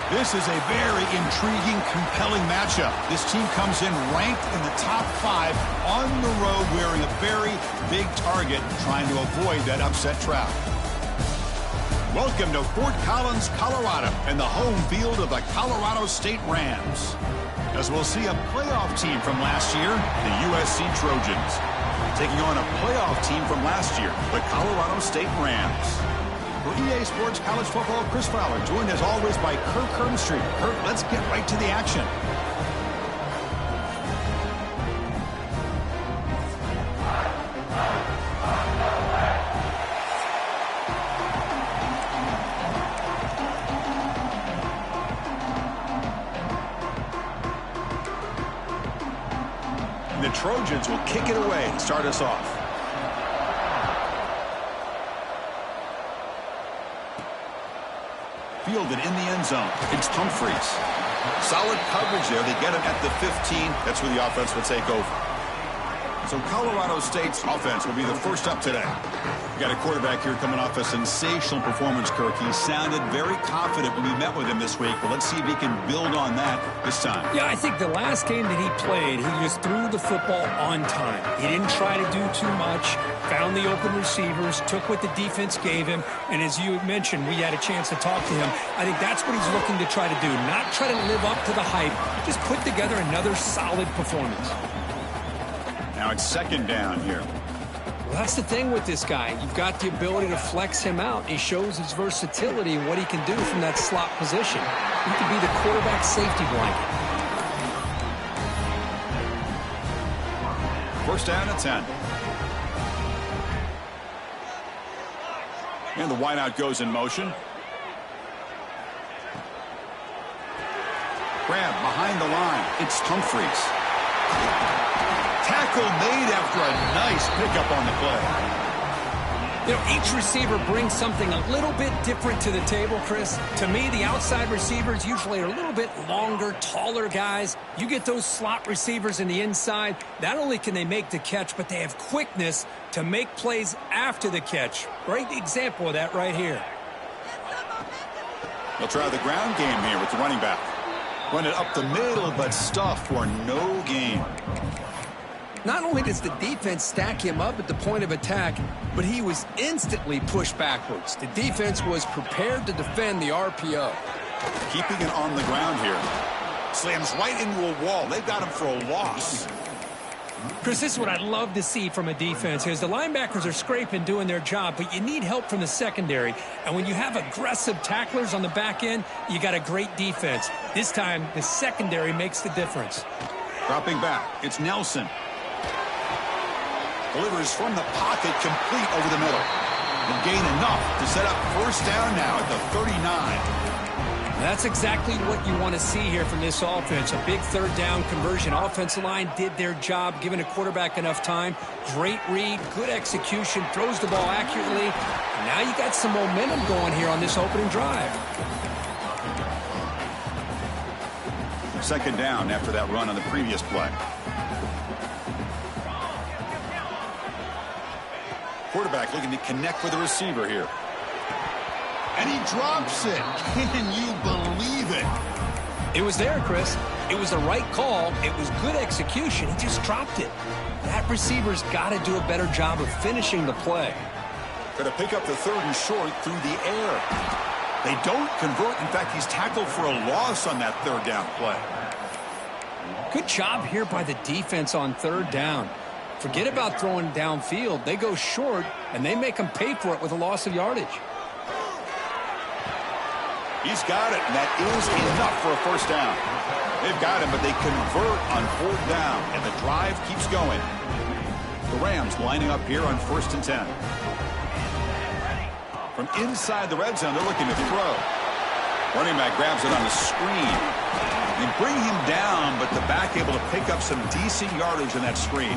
This is a very intriguing, compelling matchup. This team comes in ranked in the top 5 on the road, wearing a very big target, trying to avoid that upset trap. Welcome to Fort Collins, Colorado, and the home field of the Colorado State Rams. As we'll see a playoff team from last year, the USC Trojans, taking on a playoff team from last year, the Colorado State Rams. For EA Sports College Football, Chris Fowler, joined as always by Kirk Herbstreit. Kirk, let's get right to the action. The Trojans will kick it away and start us off. Fielded in the end zone. It's Humphreys. Solid coverage there. They get him at the 15. That's where the offense will take over. So Colorado State's offense will be the first up today. We got a quarterback here coming off a sensational performance, Kirk. He sounded very confident when we met with him this week, but let's see if he can build on that this time. Yeah, I think the last game that he played, he just threw the football on time. He didn't try to do too much, found the open receivers, took what the defense gave him, and as you mentioned, we had a chance to talk to him. I think that's what he's looking to try to do, not try to live up to the hype, just put together another solid performance. Now it's second down here. Well, that's the thing with this guy. You've got the ability to flex him out. He shows his versatility and what he can do from that slot position. He can be the quarterback safety blanket. First down at 10. And the wideout goes in motion. Grab behind the line. It's Humphreys. Tackle made after a nice pickup on the play. You know, each receiver brings something a little bit different to the table, Chris. To me, the outside receivers usually are a little bit longer, taller guys. You get those slot receivers in the inside, not only can they make the catch, but they have quickness to make plays after the catch. Great example of that right here. They'll try the ground game here with the running back. Run it up the middle, but stuff for no gain. Not only does the defense stack him up at the point of attack, but he was instantly pushed backwards. The defense was prepared to defend the RPO. Keeping it on the ground here. Slams right into a wall. They've got him for a loss. Chris, this is what I'd love to see from a defense. As the linebackers are scraping, doing their job, but you need help from the secondary. And when you have aggressive tacklers on the back end, you got a great defense. This time, the secondary makes the difference. Dropping back, it's Nelson. Delivers from the pocket, complete over the middle. And gain enough to set up first down now at the 39. That's exactly what you want to see here from this offense. A big third down conversion. Offensive line did their job, giving a quarterback enough time. Great read, good execution, throws the ball accurately. And now you got some momentum going here on this opening drive. Second down after that run on the previous play. Quarterback looking to connect with the receiver here. And he drops it. Can you believe it? It was there, Chris. It was the right call. It was good execution. He just dropped it. That receiver's got to do a better job of finishing the play. Going to pick up the third and short through the air. They don't convert. In fact, he's tackled for a loss on that third down play. Good job here by the defense on third down. Forget about throwing downfield. They go short, and they make them pay for it with a loss of yardage. He's got it, and that is enough for a first down. They've got him, but they convert on fourth down, and the drive keeps going. The Rams lining up here on 1st and 10. From inside the red zone, they're looking to throw. Running back grabs it on the screen. They bring him down, but the back able to pick up some decent yardage in that screen.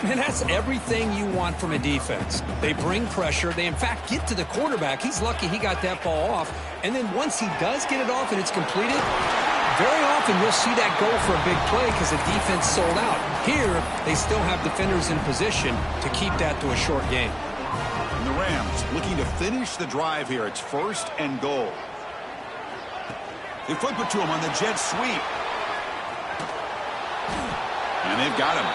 And that's everything you want from a defense. They bring pressure. They, in fact, get to the quarterback. He's lucky he got that ball off. And then once he does get it off and it's completed, very often you'll see that go for a big play because the defense sold out. Here, they still have defenders in position to keep that to a short game. And the Rams looking to finish the drive here. It's 1st and goal. They flip it to him on the jet sweep. And they've got him.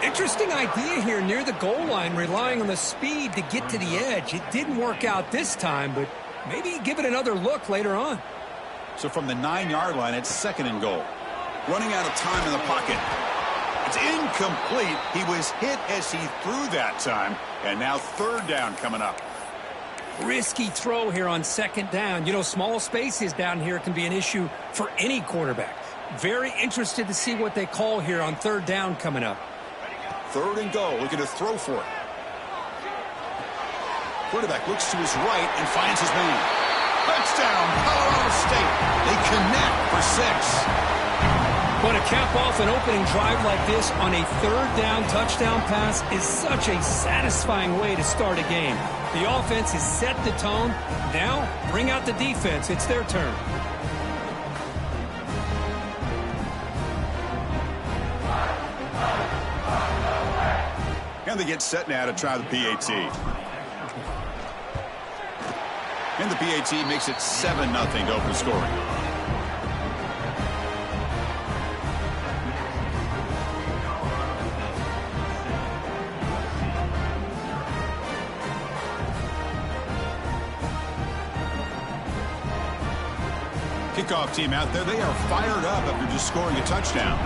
Interesting idea here near the goal line, relying on the speed to get to the edge. It didn't work out this time, but maybe give it another look later on. So from the 9-yard line, it's 2nd and goal. Running out of time in the pocket. It's incomplete. He was hit as he threw that time. And now 3rd down coming up. Risky throw here on 2nd down. You know, small spaces down here can be an issue for any quarterback. Very interested to see what they call here on 3rd down coming up. 3rd and goal. Looking to throw for it. Quarterback looks to his right and finds his man. Touchdown, Colorado State. They connect for 6. But to cap off an opening drive like this on a 3rd down touchdown pass is such a satisfying way to start a game. The offense has set the tone. Now, bring out the defense. It's their turn. And they get set now to try the PAT. And the PAT makes it 7-0 to open scoring. Kickoff team out there. They are fired up after just scoring a touchdown.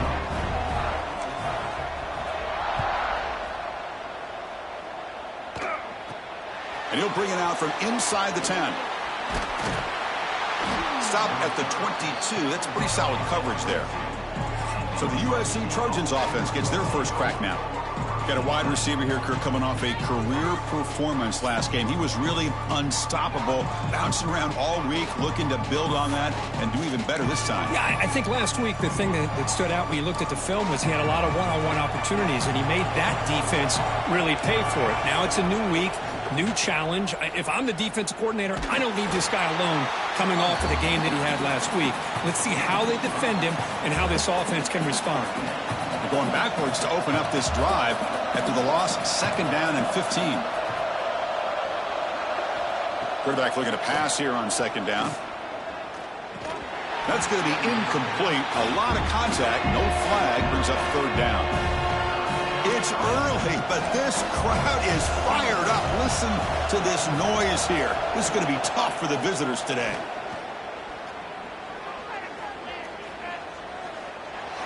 And he'll bring it out from inside the 10. Stop at the 22. That's pretty solid coverage there. So the USC Trojans offense gets their first crack now. Got a wide receiver here, Kirk, coming off a career performance last game. He was really unstoppable, bouncing around all week, looking to build on that and do even better this time. Yeah, I think last week the thing that stood out when you looked at the film was he had a lot of one-on-one opportunities, and he made that defense really pay for it. Now it's a new week, new challenge. If I'm the defensive coordinator, I don't leave this guy alone coming off of the game that he had last week. Let's see how they defend him and how this offense can respond. They're going backwards to open up this drive after the loss, 2nd down and 15. Quarterback looking to pass here on 2nd down. That's going to be incomplete. A lot of contact. No flag. Brings up 3rd down. It's early, but this crowd is fired up. Listen to this noise here. This is going to be tough for the visitors today.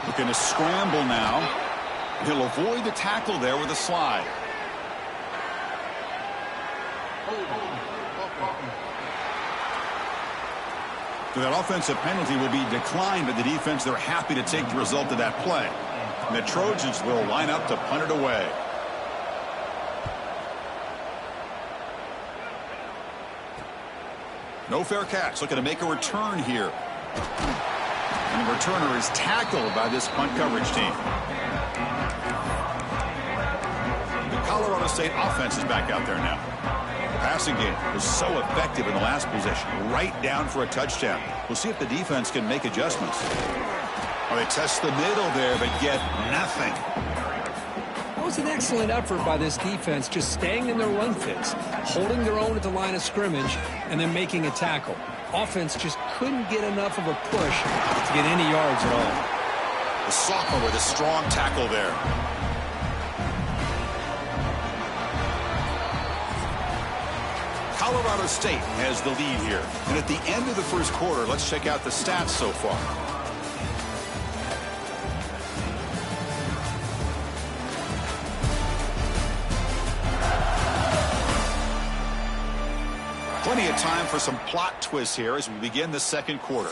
Looking to scramble now. He'll avoid the tackle there with a slide. So that offensive penalty will be declined by the defense. They're happy to take the result of that play. And the Trojans will line up to punt it away. No fair catch. Looking to make a return here. And the returner is tackled by this punt coverage team. The Colorado State offense is back out there now. The passing game was so effective in the last possession, right down for a touchdown. We'll see if the defense can make adjustments. Well, they test the middle there, but get nothing. That was an excellent effort by this defense, just staying in their run fits, holding their own at the line of scrimmage, and then making a tackle. Offense just couldn't get enough of a push to get any yards at all. The sophomore with a strong tackle there. Colorado State has the lead here. And at the end of the first quarter, let's check out the stats so far. Plenty of time for some plot twists here as we begin the second quarter.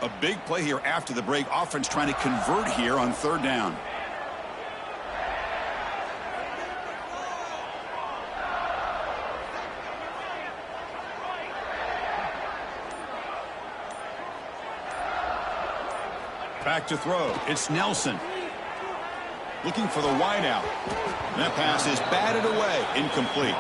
A big play here after the break. Offense trying to convert here on 3rd down. Back to throw. It's Nelson. Looking for the wideout. That pass is batted away. Incomplete.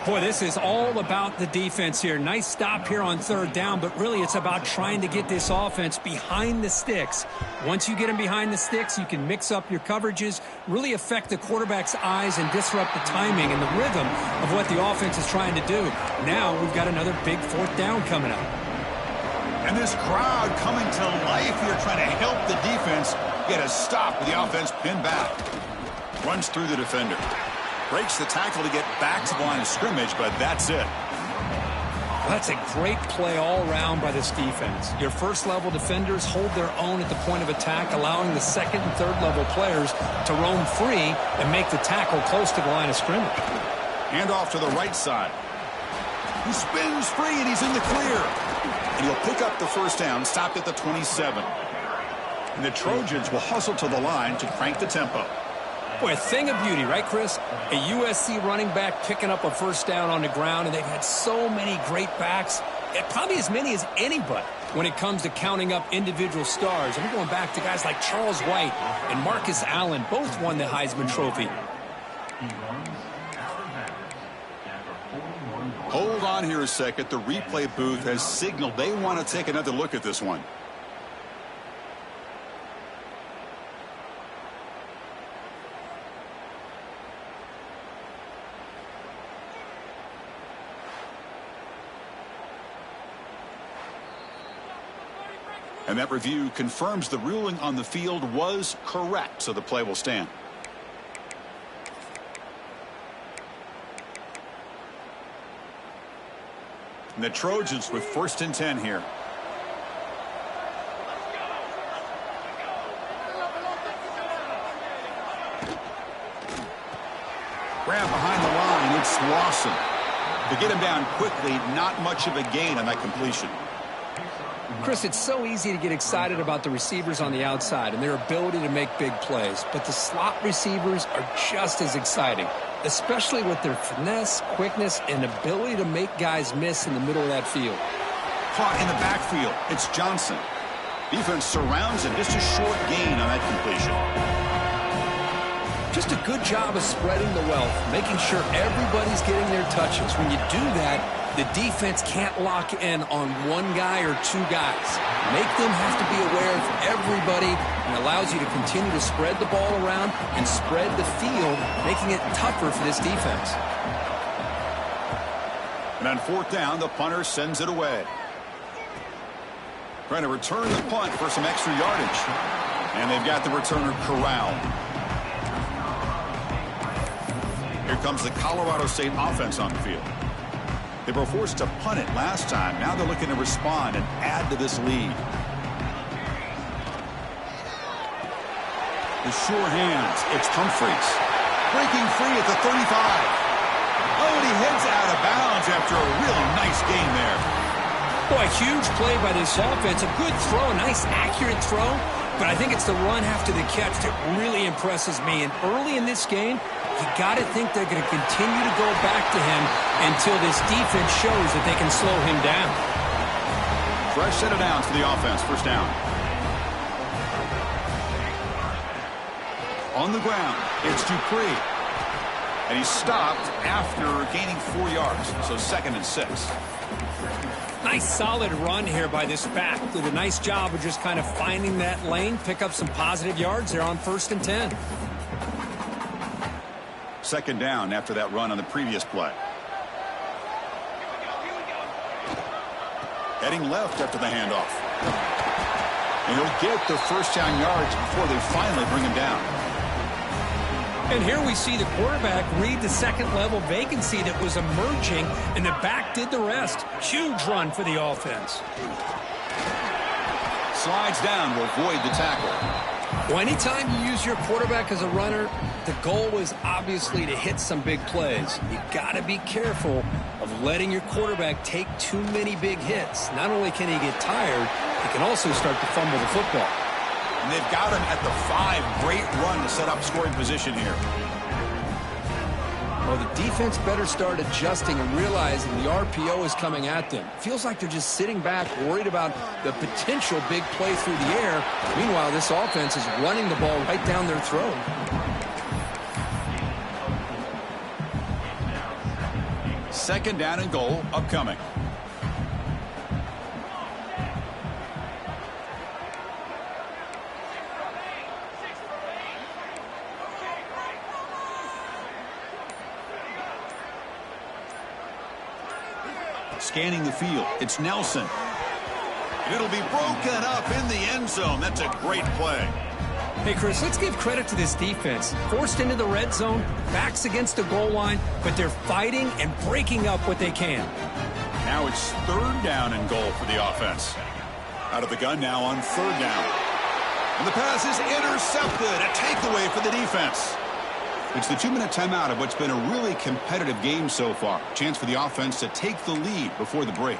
Boy, this is all about the defense here. Nice stop here on third down, but really it's about trying to get this offense behind the sticks. Once you get them behind the sticks, you can mix up your coverages, really affect the quarterback's eyes and disrupt the timing and the rhythm of what the offense is trying to do. Now we've got another big fourth down coming up. And this crowd coming to life here trying to help the defense get a stop with the offense pinned back. Runs through the defender. Breaks the tackle to get back to the line of scrimmage, but that's it. That's a great play all around by this defense. Your first-level defenders hold their own at the point of attack, allowing the second and third-level players to roam free and make the tackle close to the line of scrimmage. Hand off to the right side. He spins free, and he's in the clear. And he'll pick up the first down, stopped at the 27. And the Trojans will hustle to the line to crank the tempo. Boy, a thing of beauty, right, Chris? A USC running back picking up a first down on the ground, and they've had so many great backs, probably as many as anybody when it comes to counting up individual stars. And we're going back to guys like Charles White and Marcus Allen, both won the Heisman Trophy. Hold on here a second. The replay booth has signaled they want to take another look at this one. And that review confirms the ruling on the field was correct, so the play will stand. And the Trojans with 1st and 10 here. Grab behind the line, it's Lawson. To get him down quickly, not much of a gain on that completion. Chris, it's so easy to get excited about the receivers on the outside and their ability to make big plays, but the slot receivers are just as exciting, especially with their finesse, quickness, and ability to make guys miss in the middle of that field. Caught in the backfield, it's Johnson. Defense surrounds him, just a short gain on that completion. Just a good job of spreading the wealth, making sure everybody's getting their touches. When you do that, the defense can't lock in on one guy or two guys. Make them have to be aware of everybody, and allows you to continue to spread the ball around and spread the field, making it tougher for this defense. And on 4th down, the punter sends it away. Trying to return the punt for some extra yardage. And they've got the returner corralled. Here comes the Colorado State offense on the field. They were forced to punt it last time. Now they're looking to respond and add to this lead. The sure hands. It's Humphreys. Breaking free at the 35. Oh, and he heads out of bounds after a really nice game there. Boy, huge play by this offense. A good throw, a nice accurate throw. But I think it's the run after the catch that really impresses me. And early in this game, you got to think they're going to continue to go back to him until this defense shows that they can slow him down. Fresh set of downs for the offense. First down. On the ground, it's Dupree. And he's stopped after gaining 4 yards. So 2nd and 6. Nice solid run here by this back. Did a nice job of just kind of finding that lane, pick up some positive yards there on 1st and 10. 2nd down after that run on the previous play. Heading left after the handoff. And he'll get the first down yards before they finally bring him down. And here we see the quarterback read the 2nd-level vacancy that was emerging, and the back did the rest. Huge run for the offense. Slides down to avoid the tackle. Well, anytime you use your quarterback as a runner, the goal is obviously to hit some big plays. You got to be careful of letting your quarterback take too many big hits. Not only can he get tired, he can also start to fumble the football. And they've got him at the 5. Great run to set up scoring position here. Well, the defense better start adjusting and realizing the RPO is coming at them. Feels like they're just sitting back, worried about the potential big play through the air. Meanwhile, this offense is running the ball right down their throat. Second down and goal upcoming. Scanning the field, it's Nelson. It'll be broken up in the end zone. That's a great play. Hey, Chris, let's give credit to this defense. Forced into the red zone, backs against the goal line, but they're fighting and breaking up what they can. Now it's third down and goal for the offense. Out of the gun now on third down. And the pass is intercepted. A takeaway for the defense. It's the 2-minute timeout of what's been a really competitive game so far. Chance for the offense to take the lead before the break.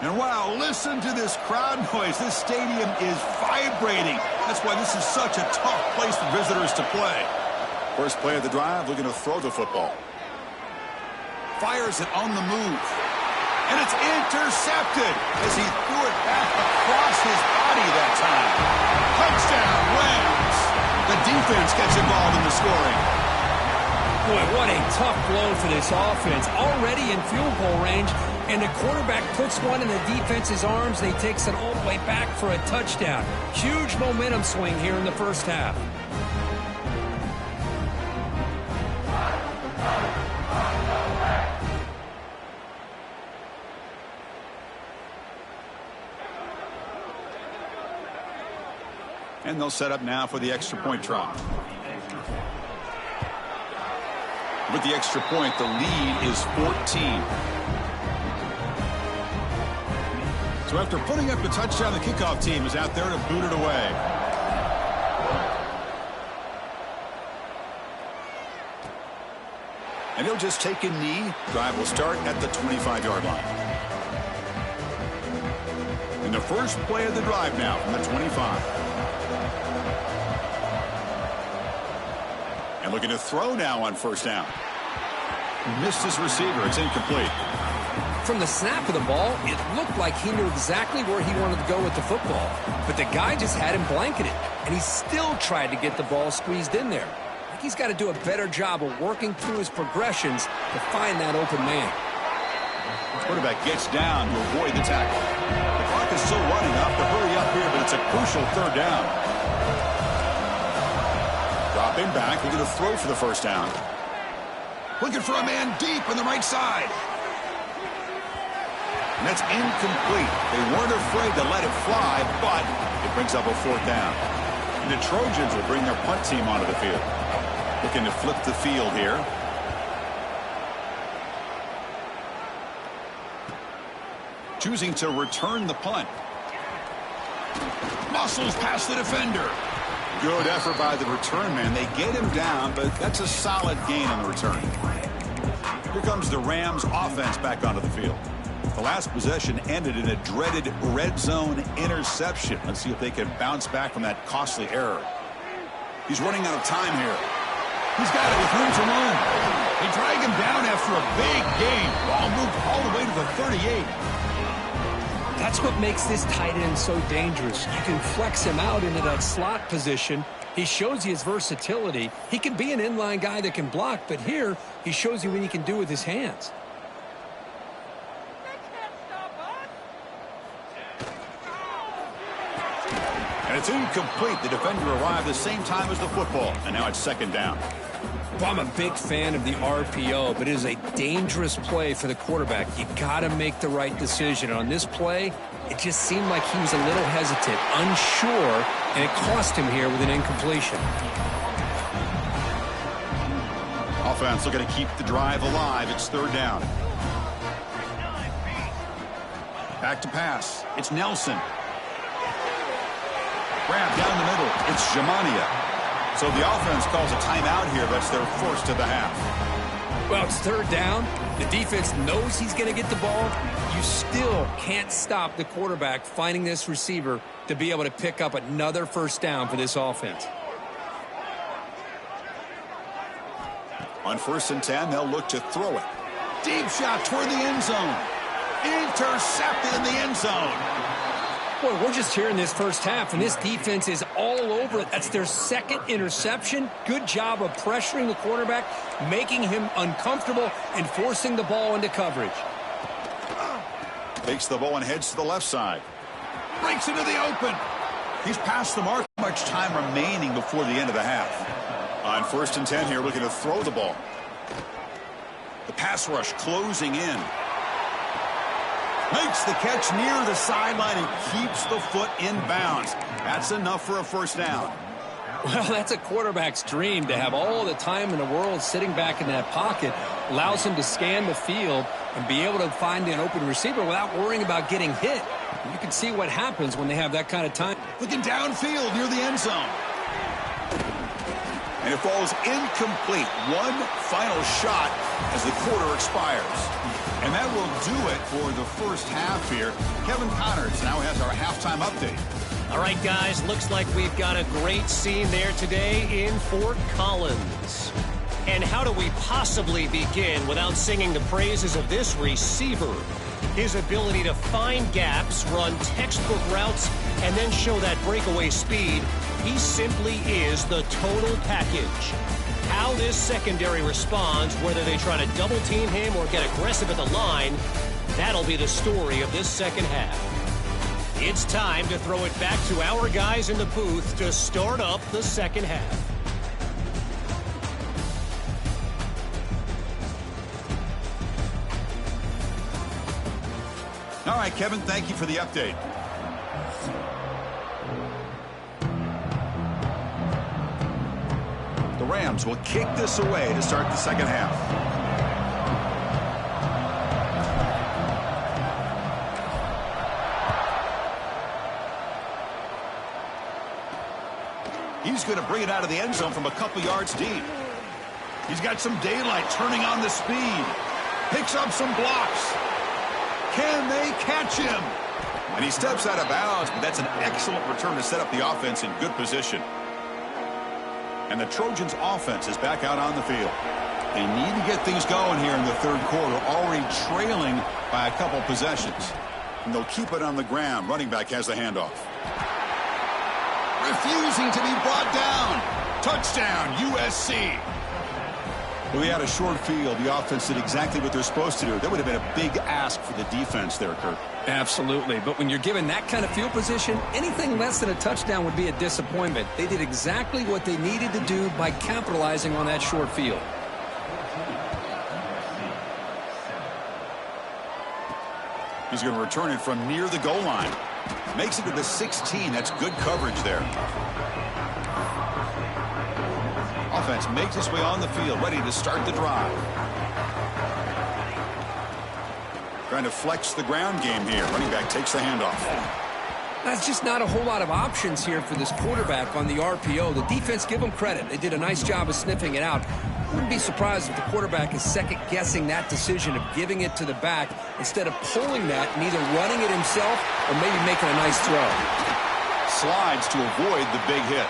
And wow, listen to this crowd noise. This stadium is vibrating. That's why this is such a tough place for visitors to play. First play of the drive, looking to throw the football. Fires it on the move. And it's intercepted as he threw it back across his body that time. Touchdown, Rams. The defense gets involved in the scoring. Boy, what a tough blow for this offense. Already in field goal range, and the quarterback puts one in the defense's arms, and he takes it all the way back for a touchdown. Huge momentum swing here in the first half. And they'll set up now for the extra point try. With the extra point, the lead is 14. So after putting up the touchdown, the kickoff team is out there to boot it away. And he'll just take a knee. Drive will start at the 25-yard line. And the first play of the drive now from the 25. And looking to throw now on first down. Missed his receiver. It's incomplete. From the snap of the ball, it looked like he knew exactly where he wanted to go with the football. But the guy just had him blanketed, and he still tried to get the ball squeezed in there. I think he's got to do a better job of working through his progressions to find that open man. The quarterback gets down to avoid the tackle. The clock is still running up to hurry up here, but it's a crucial third down. Dropping back, looking to throw for the first down. Looking for a man deep on the right side. And that's incomplete. They weren't afraid to let it fly, but it brings up a fourth down. And the Trojans will bring their punt team onto the field. Looking to flip the field here. Choosing to return the punt. Muscles past the defender. Good effort by the return man. They get him down, but that's a solid gain on the return. Here comes the Rams offense back onto the field. The last possession ended in a dreaded red zone interception. Let's see if they can bounce back from that costly error. He's running out of time here. He's got it with room to run. They drag him down after a big gain. Ball moved all the way to the 38. That's what makes this tight end so dangerous. You can flex him out into that slot position. He shows you his versatility. He can be an inline guy that can block, but here he shows you what he can do with his hands. And it's incomplete. The defender arrived the same time as the football, and now it's second down. Well, I'm a big fan of the RPO, but it is a dangerous play for the quarterback. You got to make the right decision. On this play, it just seemed like he was a little hesitant, unsure, and it cost him here with an incompletion. Offense looking to keep the drive alive. It's third down. Back to pass. It's Nelson. Grab down the middle. It's Jamania. So the offense calls a timeout here. That's their first of the half. Well, it's third down. The defense knows he's going to get the ball. You still can't stop the quarterback finding this receiver to be able to pick up another first down for this offense. On 1st and 10, they'll look to throw it. Deep shot toward the end zone. Intercepted in the end zone. Boy, we're just here in this first half, and this defense is all over it. That's their second interception. Good job of pressuring the quarterback, making him uncomfortable, and forcing the ball into coverage. Takes the ball and heads to the left side. Breaks into the open. He's past the mark. Much time remaining before the end of the half. On 1st and 10 here, looking to throw the ball. The pass rush closing in. Makes the catch near the sideline and keeps the foot in bounds. That's enough for a first down. Well, that's a quarterback's dream to have all the time in the world sitting back in that pocket. Allows him to scan the field and be able to find an open receiver without worrying about getting hit. You can see what happens when they have that kind of time. Looking downfield near the end zone. And it falls incomplete. One final shot as the quarter expires. And that will do it for the first half here. Kevin Connors now has our halftime update. All right, guys, looks like we've got a great scene there today in Fort Collins. And how do we possibly begin without singing the praises of this receiver? His ability to find gaps, run textbook routes, and then show that breakaway speed. He simply is the total package. How this secondary responds, whether they try to double team him or get aggressive at the line, that'll be the story of this second half. It's time to throw it back to our guys in the booth to start up the second half. All right, Kevin, thank you for the update. The Rams will kick this away to start the second half. He's going to bring it out of the end zone from a couple yards deep. He's got some daylight turning on the speed. Picks up some blocks. Can they catch him? And he steps out of bounds, but that's an excellent return to set up the offense in good position. And the Trojans' offense is back out on the field. They need to get things going here in the third quarter, already trailing by a couple possessions. And they'll keep it on the ground. Running back has the handoff. Refusing to be brought down. Touchdown, USC. Well, we had a short field. The offense did exactly what they're supposed to do. That would have been a big ask for the defense there, Kurt. Absolutely. But when you're given that kind of field position, anything less than a touchdown would be a disappointment. They did exactly what they needed to do by capitalizing on that short field. He's going to return it from near the goal line. Makes it to the 16. That's good coverage there. Offense makes its way on the field, ready to start the drive. Trying to flex the ground game here. Running back takes the handoff. That's just not a whole lot of options here for this quarterback on the RPO. The defense, give them credit. They did a nice job of sniffing it out. Wouldn't be surprised if the quarterback is second-guessing that decision of giving it to the back instead of pulling that and either running it himself or maybe making a nice throw. Slides to avoid the big hit.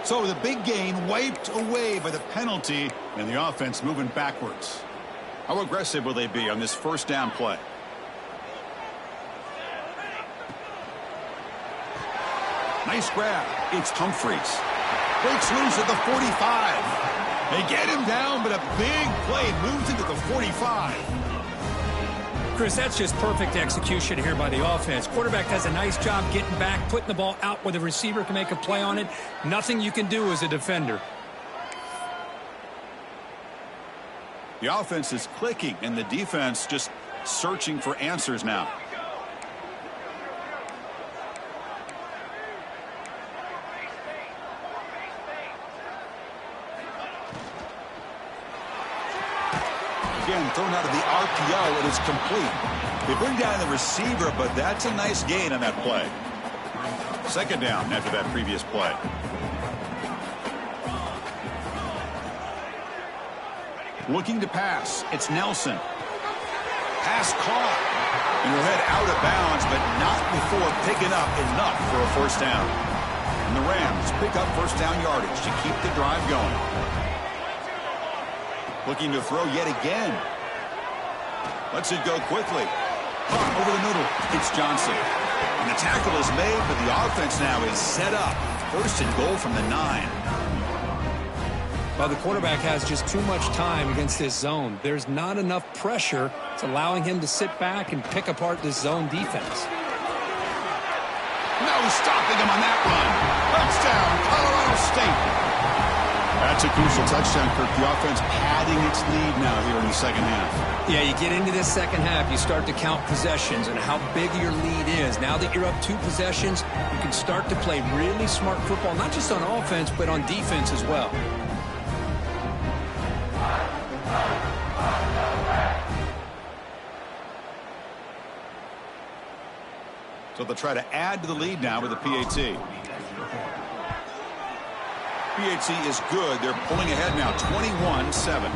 So the big gain wiped away by the penalty, and the offense moving backwards. How aggressive will they be on this first down play? Nice grab. It's Humphreys. Breaks loose at the 45. They get him down, but a big play moves into the 45. Chris, that's just perfect execution here by the offense. Quarterback does a nice job getting back, putting the ball out where the receiver can make a play on it. Nothing you can do as a defender. The offense is clicking, and the defense just searching for answers now. Again, thrown out of the RPO, it is complete. They bring down the receiver, but that's a nice gain on that play. Second down after that previous play. Looking to pass. It's Nelson. Pass caught. And we'll head out of bounds, but not before picking up enough for a first down. And the Rams pick up first down yardage to keep the drive going. Looking to throw yet again. Lets it go quickly. Over the middle. It's Johnson. And the tackle is made, but the offense now is set up. First and goal from the 9. Well, the quarterback has just too much time against this zone. There's not enough pressure. It's allowing him to sit back and pick apart this zone defense. No stopping him on that run. Touchdown, Colorado State. That's a crucial touchdown, Kirk. The offense padding its lead now here in the second half. Yeah, you get into this second half, you start to count possessions and how big your lead is. Now that you're up 2 possessions, you can start to play really smart football, not just on offense, but on defense as well. So they'll try to add to the lead now with a PAT. PAT is good. They're pulling ahead now, 21-7.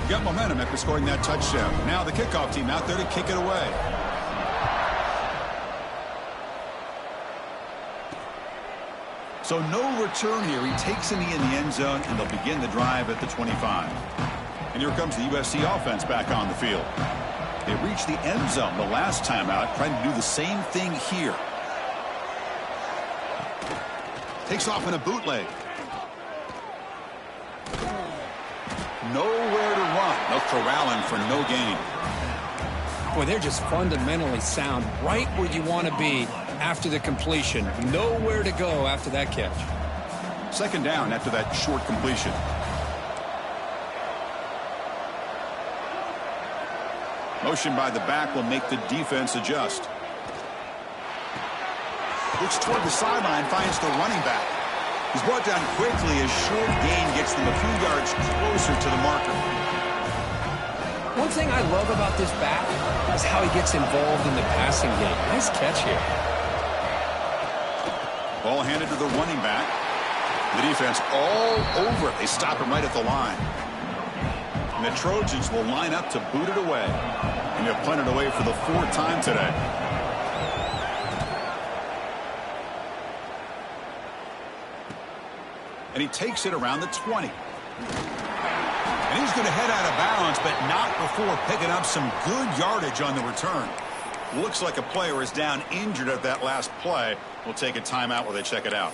Got momentum after scoring that touchdown. Now the kickoff team out there to kick it away. So no return here. He takes in the end zone, and they'll begin the drive at the 25. And here comes the USC offense back on the field. They reached the end zone the last time out, trying to do the same thing here. Takes off in a bootleg. Nowhere to run. No corralling for no gain. Boy, they're just fundamentally sound, right where you want to be after the completion. Nowhere to go after that catch. Second down after that short completion. Motion by the back will make the defense adjust. Looks toward the sideline, finds the running back. He's brought down quickly as short gain gets them a few yards closer to the marker. One thing I love about this back is how he gets involved in the passing game. Nice catch here. Ball handed to the running back. The defense all over it. They stop him right at the line. And the Trojans will line up to boot it away. And they'll punt it away for the 4th time today. And he takes it around the 20. And he's going to head out of bounds, but not before picking up some good yardage on the return. Looks like a player is down injured at that last play. We'll take a timeout while they check it out.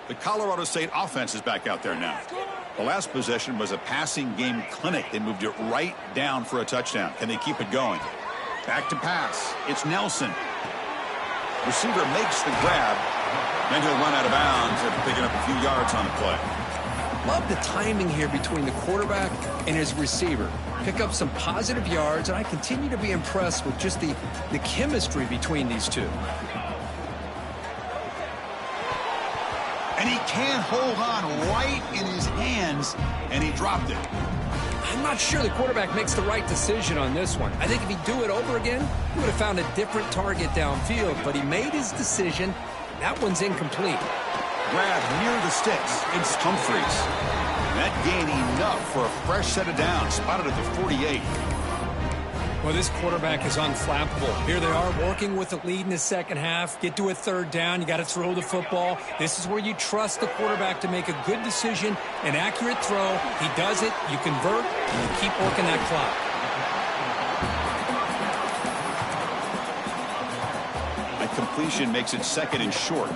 The Colorado State offense is back out there now. The last possession was a passing game clinic. They moved it right down for a touchdown. Can they keep it going? Back to pass. It's Nelson. Receiver makes the grab. Then he'll run out of bounds after picking up a few yards on the play. Love the timing here between the quarterback and his receiver. Pick up some positive yards, and I continue to be impressed with just the chemistry between these two. And he can't hold on right in his hands, and he dropped it. I'm not sure the quarterback makes the right decision on this one. I think if he'd do it over again, he would have found a different target downfield, but he made his decision. That one's incomplete. Grab near the sticks. It's Humphreys. And that gain enough for a fresh set of downs. Spotted at the 48. Well, this quarterback is unflappable. Here they are working with the lead in the second half. Get to a 3rd down. You got to throw the football. This is where you trust the quarterback to make a good decision, an accurate throw. He does it. You convert, and you keep working that clock. That completion makes it 2nd and short.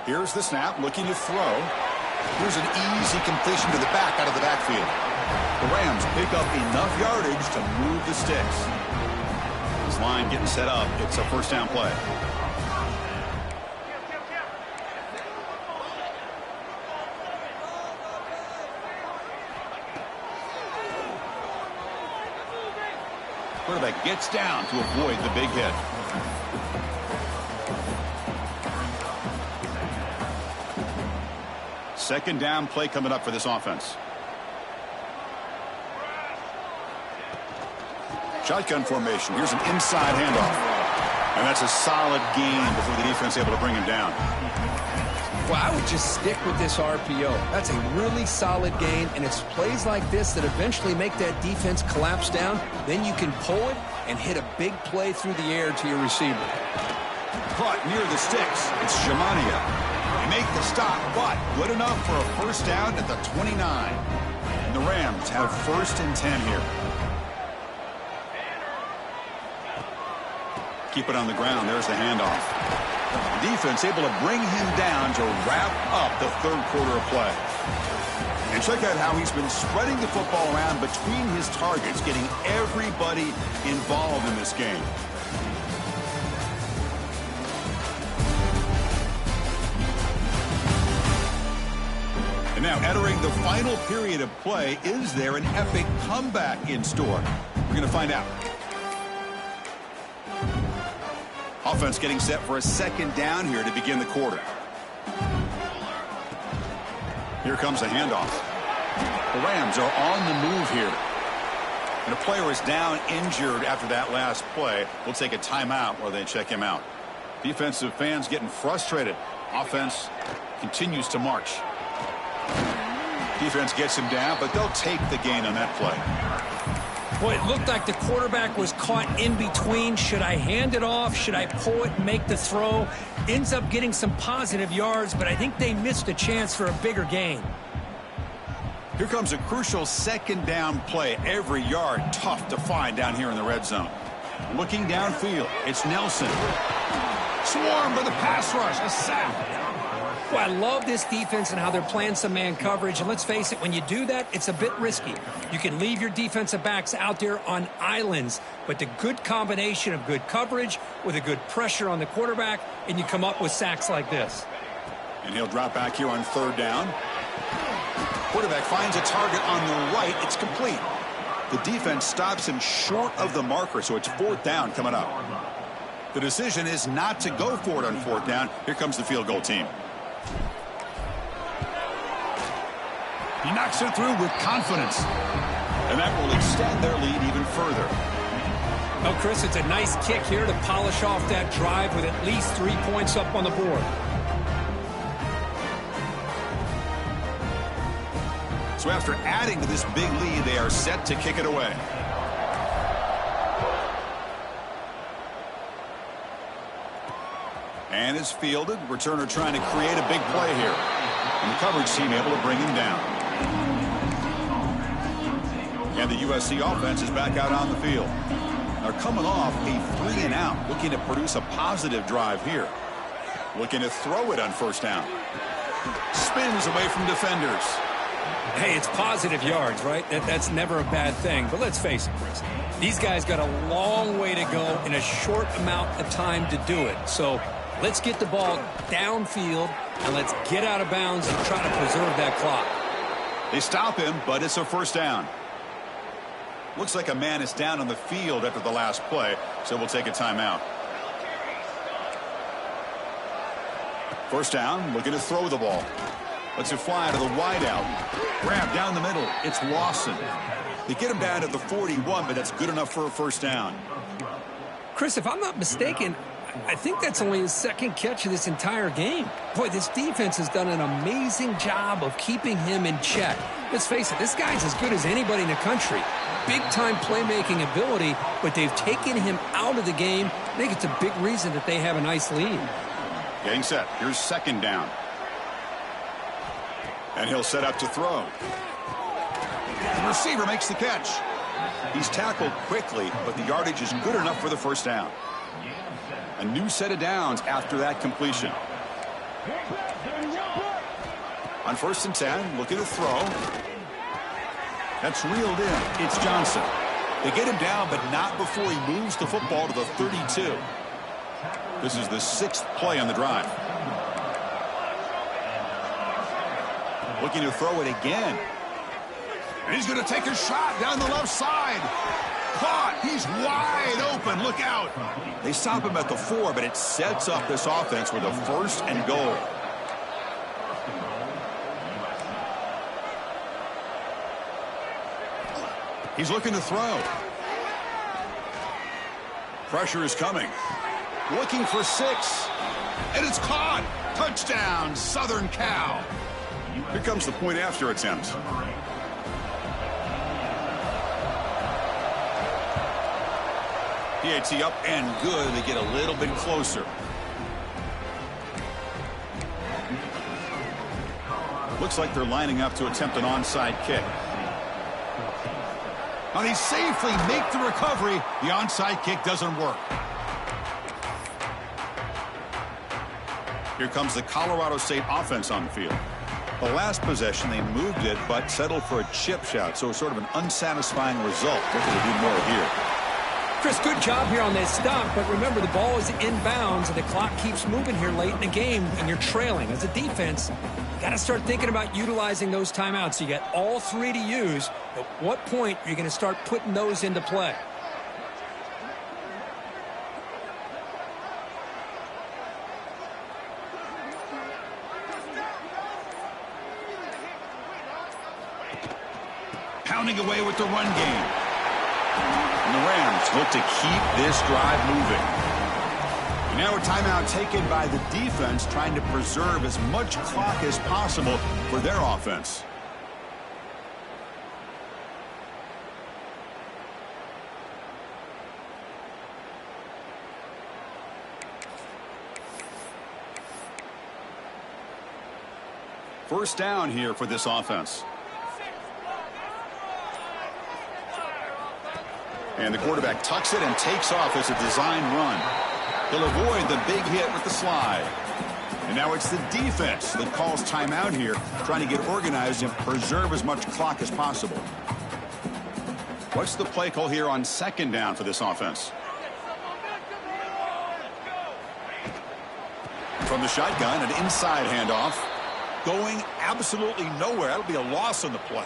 Here's the snap, looking to throw. Here's an easy completion to the back out of the backfield. The Rams pick up enough yardage to move the sticks. This line getting set up. It's a 1st down play. Quarterback gets down to avoid the big hit. Second down play coming up for this offense. Shotgun formation. Here's an inside handoff. And that's a solid gain before the defense is able to bring him down. Well, I would just stick with this RPO. That's a really solid gain, and it's plays like this that eventually make that defense collapse down. Then you can pull it and hit a big play through the air to your receiver. caught near the sticks. It's Shimania. They make the stop, but good enough for a first down at the 29. And the Rams have 1st and 10 here. Keep it on the ground. There's the handoff. The defense able to bring him down to wrap up the 3rd quarter of play. And check out how he's been spreading the football around between his targets, getting everybody involved in this game. And now entering the final period of play, is there an epic comeback in store? We're going to find out. Offense getting set for a 2nd down here to begin the quarter. Here comes a handoff. The Rams are on the move here. And a player is down injured after that last play. We'll take a timeout while they check him out. Defensive fans getting frustrated. Offense continues to march. Defense gets him down, but they'll take the gain on that play. Boy, it looked like the quarterback was caught in between. Should I hand it off? Should I pull it and make the throw? Ends up getting some positive yards, but I think they missed a chance for a bigger gain. Here comes a crucial 2nd down play. Every yard tough to find down here in the red zone. Looking downfield, it's Nelson. Swarmed by the pass rush, a sack. Well, I love this defense and how they're playing some man coverage. And let's face it, when you do that, it's a bit risky. You can leave your defensive backs out there on islands, but the good combination of good coverage with a good pressure on the quarterback, and you come up with sacks like this. And he'll drop back here on 3rd down. Quarterback finds a target on the right. It's complete. The defense stops him short of the marker, so it's 4th down coming up. The decision is not to go for it on 4th down. Here comes the field goal team. He knocks it through with confidence. And that will extend their lead even further. Oh, Chris, it's a nice kick here to polish off that drive with at least 3 points up on the board. So after adding to this big lead, they are set to kick it away. And it's fielded. Returner trying to create a big play here. And the coverage team able to bring him down. And the USC offense is back out on the field. They're coming off a 3-and-out, looking to produce a positive drive here. Looking to throw it on 1st down. Spins away from defenders. Hey, it's positive yards, right? That's never a bad thing. But let's face it, Chris. These guys got a long way to go in a short amount of time to do it. So let's get the ball downfield, and let's get out of bounds and try to preserve that clock. They stop him, but it's a 1st down. Looks like a man is down on the field after the last play, so we'll take a timeout. 1st down, looking to throw the ball. Lets it fly to the wideout. Grab down the middle. It's Lawson. They get him down at the 41, but that's good enough for a 1st down. Chris, if I'm not mistaken, I think that's only his 2nd catch of this entire game. Boy, this defense has done an amazing job of keeping him in check. Let's face it, this guy's as good as anybody in the country. Big-time playmaking ability, but they've taken him out of the game. I think it's a big reason that they have a nice lead. Getting set. Here's 2nd down. And he'll set up to throw. The receiver makes the catch. He's tackled quickly, but the yardage is good enough for the 1st down. A new set of downs after that completion. On 1st and 10, looking to throw. That's reeled in. It's Johnson. They get him down, but not before he moves the football to the 32. This is the 6th play on the drive. Looking to throw it again. And he's going to take a shot down the left side. Caught. He's wide open. Look out. They stop him at the 4, but it sets up this offense with a 1st and goal. He's looking to throw. Pressure is coming. Looking for 6. And it's caught. Touchdown, Southern Cal. Here comes the point after attempt. PAT up and good. They get a little bit closer. Looks like they're lining up to attempt an onside kick. Now they safely make the recovery. The onside kick doesn't work. Here comes the Colorado State offense on the field. The last possession, they moved it, but settled for a chip shot, so sort of an unsatisfying result. Looking to do more here. Chris, good job here on that stop, but remember, the ball is inbounds, and the clock keeps moving here late in the game, and you're trailing. As a defense, you got to start thinking about utilizing those timeouts. You got all three to use. At what point are you going to start putting those into play? Pounding away with the run game. And the Rams look to keep this drive moving. And now a timeout taken by the defense, trying to preserve as much clock as possible for their offense. First down here for this offense. And the quarterback tucks it and takes off as a design run. He'll avoid the big hit with the slide. And now it's the defense that calls timeout here, trying to get organized and preserve as much clock as possible. What's the play call here on second down for this offense? From the shotgun, an inside handoff. Going absolutely nowhere. That'll be a loss on the play.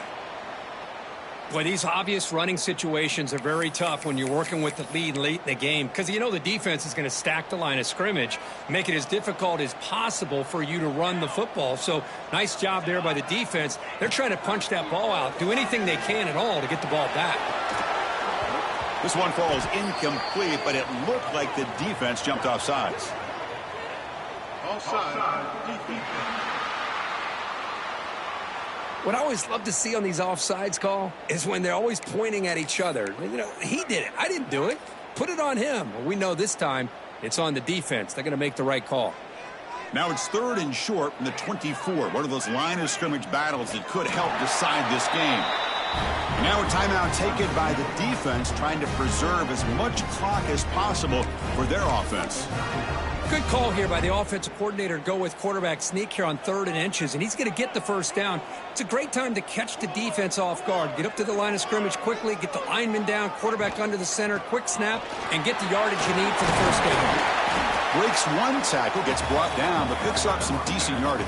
Well, these obvious running situations are very tough when you're working with the lead late in the game, because you know the defense is going to stack the line of scrimmage, make it as difficult as possible for you to run the football. So nice job there by the defense. They're trying to punch that ball out, do anything they can at all to get the ball back. This one falls incomplete, but it looked like the defense jumped off sides. Offside, defense. What I always love to see on these offsides call is when they're always pointing at each other. You know, he did it. I didn't do it. Put it on him. Well, we know this time it's on the defense. They're going to make the right call. Now it's third and short from the 24. One of those line of scrimmage battles that could help decide this game. And now a timeout taken by the defense, trying to preserve as much clock as possible for their offense. Good call here by the offensive coordinator to go with quarterback sneak here on 3rd and inches, and he's going to get the first down. It's a great time to catch the defense off guard. Get up to the line of scrimmage quickly, get the lineman down, quarterback under the center, quick snap, and get the yardage you need for the first down. Breaks one tackle, gets brought down, but picks up some decent yardage.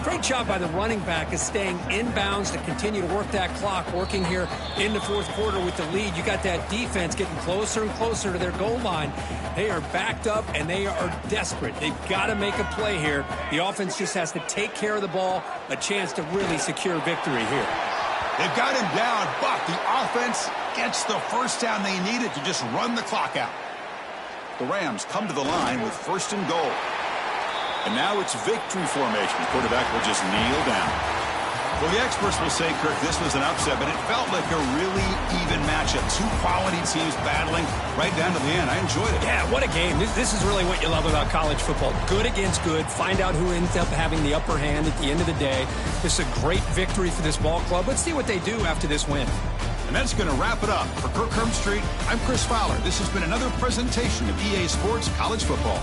Great job by the running back is staying inbounds to continue to work that clock, working here in the 4th quarter with the lead. You got that defense getting closer and closer to their goal line. They are backed up, and they are desperate. They've got to make a play here. The offense just has to take care of the ball, a chance to really secure victory here. They've got him down, but the offense gets the first down they needed to just run the clock out. The Rams come to the line with 1st and goal. And now it's victory formation. The quarterback will just kneel down. Well, the experts will say, Kirk, this was an upset, but it felt like a really even matchup. Two quality teams battling right down to the end. I enjoyed it. Yeah, what a game. This is really what you love about college football. Good against good. Find out who ends up having the upper hand at the end of the day. This is a great victory for this ball club. Let's see what they do after this win. And that's going to wrap it up. For Kirk Street, I'm Chris Fowler. This has been another presentation of EA Sports College Football.